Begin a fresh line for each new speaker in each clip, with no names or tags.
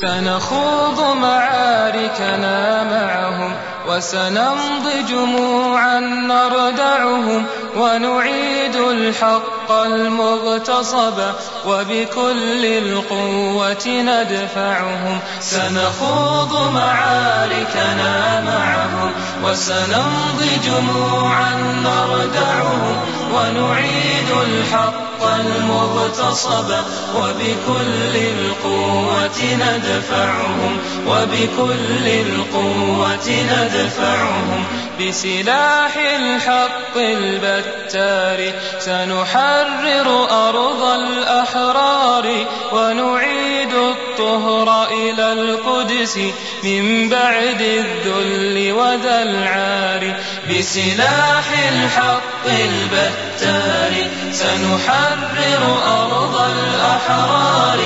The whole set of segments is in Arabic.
سنخوض معاركنا معهم وسنمضي جموعا نردعهم ونعيد الحق المغتصب وبكل القوة ندفعهم. سنخوض معاركنا معهم وسنمضي جموعا نردعهم ونعيد الحق المغتصب وبكل القوة ندفعهم وبكل القوة ندفعهم. بسلاح الحق البتار سنحرر أرض الأحرار ونعيد الطهر إلى القدس من بعد الذل وذا العار. بسلاح الحق البتار سنحرر أرض الأحرار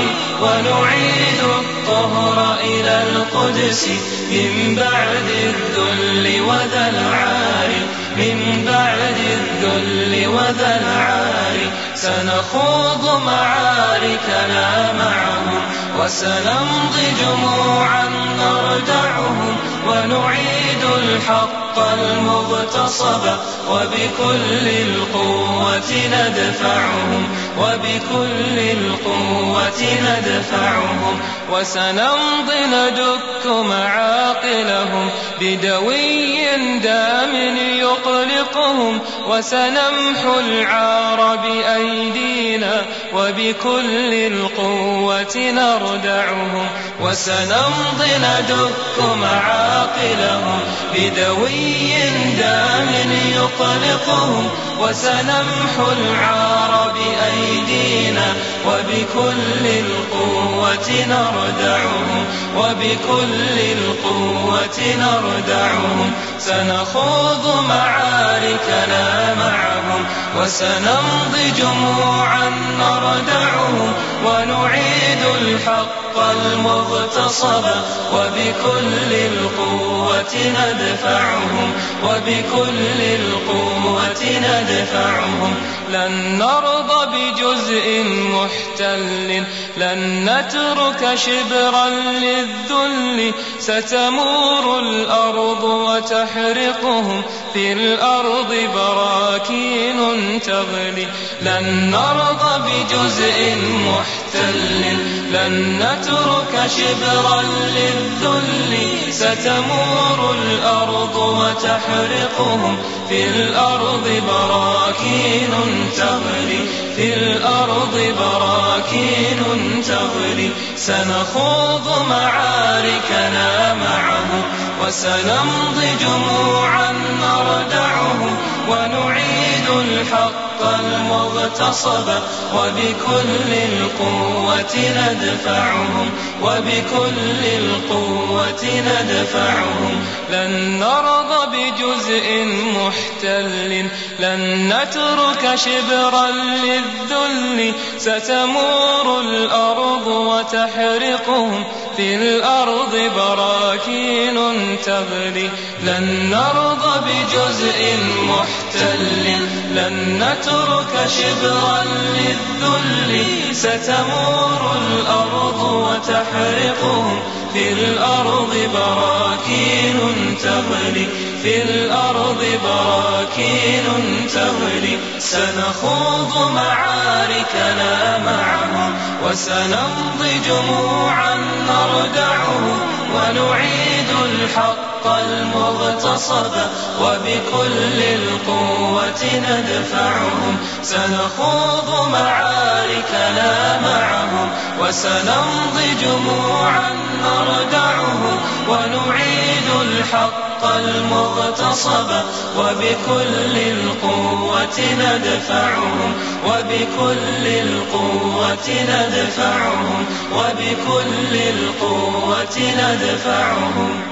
ونعيد الطهر إلى القدس من بعد الذل وذا العار. من بعد الذل وذا العار سنخوض معاركنا معهم وسنمضي جموعا نردعهم ونعيد الحق المغتصب وبكل القوة ندفعهم وبكل القوة ندفعهم. وسنمضي ندك معاقلهم بدوي دام يقلقهم وسنمحو العار بأيدينا وبكل القوة نردعهم. وسنمضي ندك معاقلهم بدوي دام يقلقهم وسنمحو العار بأيدينا وبكل القوة نردعهم وبكل القوة نردعهم. سنخوض معاركنا معهم وسنمضي جموعا نردعهم ونعيد الحق المغتصب وبكل القوة ندفعهم وبكل القوة ندفعهم. لن نرضى بجزء محتل لن نترك شبرا للذل ستمور الأرض وتحرقهم في الأرض براكين تغلي. لن نرضى بجزء محتل لن نترك شبرا للذل ستمور الأرض وتحرقهم في الأرض براكين تغلي. في الأرض براكين تغلي. سنخوض معاركنا معهم وسنمضي جموعا نردعهم ونعيد الحق المغتصب وبكل القوة ندفعهم وبكل القوة ندفعهم. لن نرضى بجزء محتل لن نترك شبرا للذل ستمور الأرض وتحرقهم في الأرض براكين تغلي. لن نرضى بجزء محتل لن نترك شبرا للذل ستمور الأرض وتحرقهم في الأرض براكين تغلي. في الأرض براكين تغلي. سنخوض معاركنا معهم وسنمضي جموعا نردعهم ونعيد الحق المغتصب وبكل القوة ندفعهم. سنخوض معاركنا معهم وسنمضي جموعا نردعهم ونعيد الحق المغتصب وبكل القوة ندفعهم وبكل القوة ندفعهم وبكل القوة ندفعهم.